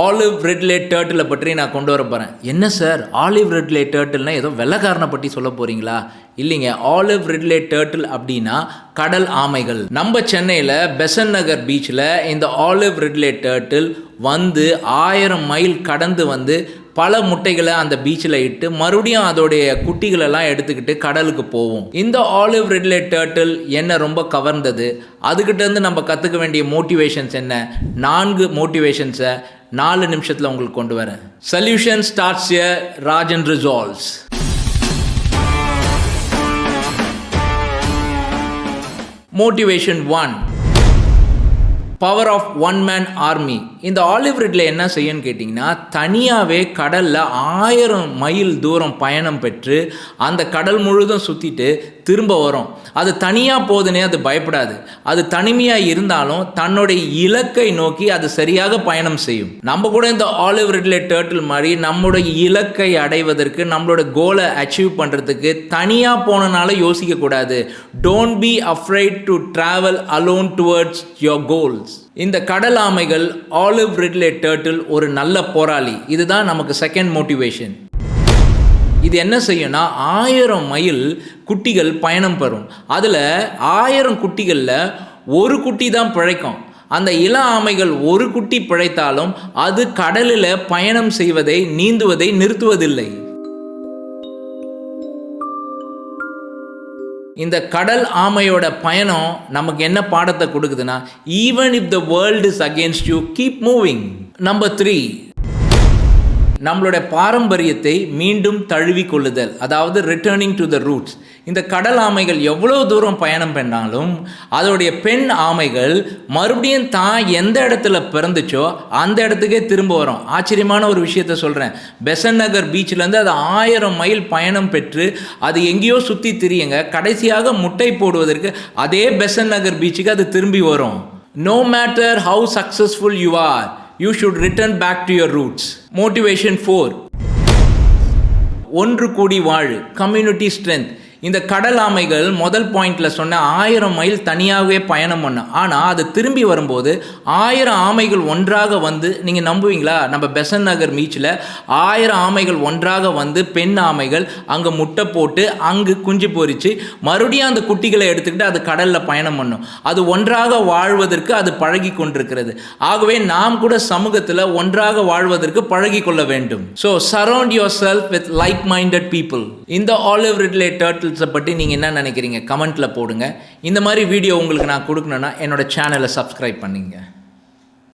Olive ridley டர்ட்டிலை பற்றி நான் கொண்டு வர போகிறேன். என்ன சார் ஆலிவ் ரிட்லே டர்ட்டில்னா ஏதோ வெள்ளைக்காரனை பற்றி சொல்ல போகிறீங்களா? இல்லைங்க, ஆலிவ் ரிட்லே டர்ட்டில் அப்படின்னா கடல் ஆமைகள். நம்ம சென்னையில் பெசன் நகர் பீச்சில் இந்த ஆலிவ் ரிட்லே டர்ட்டில் வந்து 1000 மைல் கடந்து வந்து பல முட்டைகளை அந்த பீச்சில் இட்டு மறுபடியும் அதோடைய குட்டிகளெல்லாம் எடுத்துக்கிட்டு கடலுக்கு போவோம். இந்த ஆலிவ் ரிட்லே டர்ட்டில் என்ன ரொம்ப கவர்ந்தது, அதுக்கிட்டேருந்து நம்ம கற்றுக்க வேண்டிய மோட்டிவேஷன்ஸ் என்ன, 4 மோட்டிவேஷன்ஸை 4 நிமிஷத்தில் உங்களுக்கு கொண்டு வரேன். Solution starts here, Rajan resolves. Motivation 1, power of one man army. இந்த ஆலிவ் ரிட்லே என்ன செய்யன்னு கேட்டிங்கன்னா, தனியாகவே கடலில் 1000 மைல் தூரம் பயணம் பெற்று அந்த கடல் முழுதும் சுற்றிட்டு திரும்ப வரும். அது தனியாக போதுனே அது பயப்படாது. அது தனிமையாக இருந்தாலும் தன்னுடைய இலக்கை நோக்கி அது சரியாக பயணம் செய்யும். நம்ம கூட இந்த ஆலிவ் ரிட்லே டர்ட்டில் மாதிரி நம்மளுடைய இலக்கை அடைவதற்கு, நம்மளோட கோலை அச்சீவ் பண்ணுறதுக்கு தனியாக போனனால யோசிக்கக்கூடாது. Don't be afraid to travel alone towards your goals. இந்த கடல் ஆமைகள் ஆலிவ் ரிட்லே டர்ட்டில் ஒரு நல்ல போராளி. இதுதான் நமக்கு செகண்ட் மோட்டிவேஷன். இது என்ன செய்யும்னா, 1000 மைல் குட்டிகள் பயணம் பெறும். அதில் 1000 குட்டிகளில் ஒரு குட்டி தான் பிழைக்கும். அந்த இள ஆமைகள் ஒரு குட்டி பிழைத்தாலும் அது கடலில் பயணம் செய்வதை, நீந்துவதை நிறுத்துவதில்லை. இந்த கடல் ஆமையோட பயணம் நமக்கு என்ன பாடத்தை கொடுக்குதுன்னா, even if the world is against you, keep moving. Number 3, நம்மளுடைய பாரம்பரியத்தை மீண்டும் தழுவி கொள்ளுதல், அதாவது ரிட்டர்னிங் டு த ரூட்ஸ். இந்த கடல் ஆமைகள் எவ்வளோ தூரம் பயணம் பண்ணாலும் அதோடைய பெண் ஆமைகள் மறுபடியும் தான் எந்த இடத்துல பிறந்துச்சோ அந்த இடத்துக்கே திரும்ப வரும். ஆச்சரியமான ஒரு விஷயத்த சொல்கிறேன். பெசன் நகர் பீச்சிலேருந்து அது 1000 மைல் பயணம் பெற்று அது எங்கேயோ சுற்றி திரியுங்க. கடைசியாக முட்டை போடுவதற்கு அதே பெசன் நகர் பீச்சுக்கு அது திரும்பி வரும். No matter how successful you are, you should return back to your roots. Motivation 4, ஒன்று கூடி வாழு, கம்யூனிட்டி ஸ்ட்ரென்த். இந்த கடல் ஆமைகள் முதல் பாயிண்டில் சொன்ன 1000 மைல் தனியாகவே பயணம் பண்ணும். ஆனால் அது திரும்பி வரும்போது 1000 ஆமைகள் ஒன்றாக வந்து, நீங்கள் நம்புவீங்களா, நம்ம பெசன் நகர் பீச்சில் 1000 ஆமைகள் ஒன்றாக வந்து பெண் ஆமைகள் அங்கே முட்டை போட்டு அங்கு குஞ்சு பொறிச்சு மறுபடியும் அந்த குட்டிகளை எடுத்துக்கிட்டு அது கடலில் பயணம் பண்ணும். அது ஒன்றாக வாழ்வதற்கு அது பழகி கொண்டிருக்கிறது. ஆகவே நாம் கூட சமூகத்தில் ஒன்றாக வாழ்வதற்கு பழகி கொள்ள வேண்டும். So surround your self with like minded people. இந்த ஆலிவ் ரிட்லே டர்ட்டில்ஸை பற்றி நீங்கள் என்ன நினைக்கிறீங்க? கமெண்ட்டில் போடுங்க. இந்த மாதிரி வீடியோ உங்களுக்கு நான் கொடுக்கணுன்னா என்னோட சேனலை சப்ஸ்கிரைப் பண்ணிங்க.